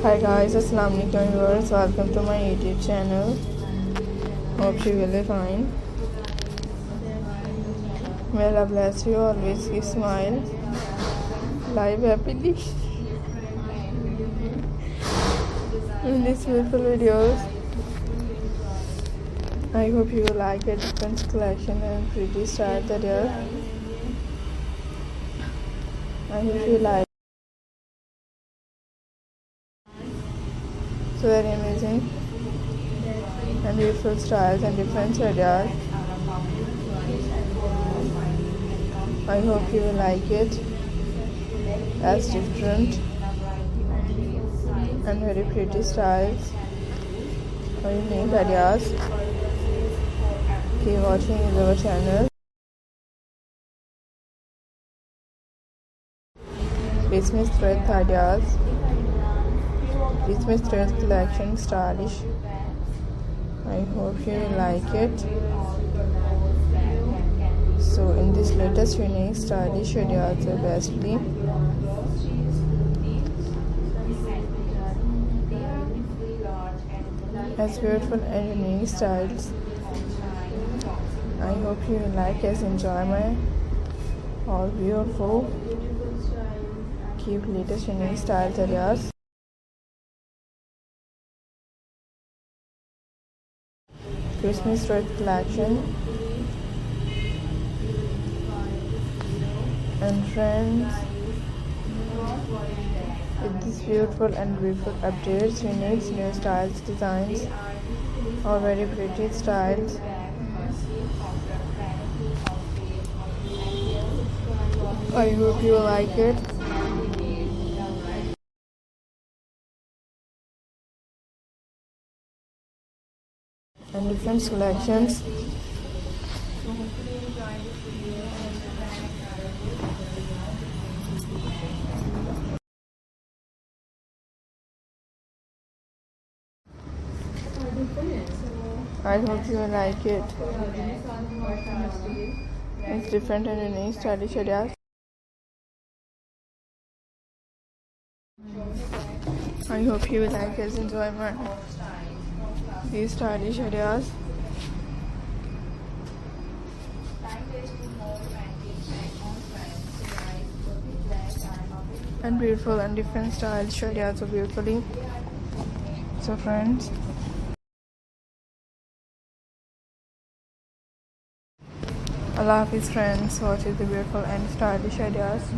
Hi guys, assalamu alaikum viewers, welcome to my YouTube channel. Hope you will be fine. May Allah bless you, always keep smile, live happily in these beautiful videos. I hope you will like a different collection and pretty style that here. I hope you like. So very amazing and beautiful styles and different ideas. I hope you will like it as different and very pretty styles or unique ideas. Keep watching our channel. Christmas thread ideas. Christmas thread collection, stylish. I hope you like it. So in this latest unique stylish ideas are bestly. As beautiful and unique styles. I hope you like as enjoy my all beautiful. Keep latest unique styles ideas. Christmas thread collection and friends with these beautiful updates, unique new styles, designs, or very pretty styles. I hope you like it. And different selections. I hope you like it. It's different and unique stylish ideas. I hope you will like as enjoy these stylish ideas. And beautiful and different styles ideas so beautifully. So friends, Allah Hafiz friends, watch the beautiful and stylish ideas.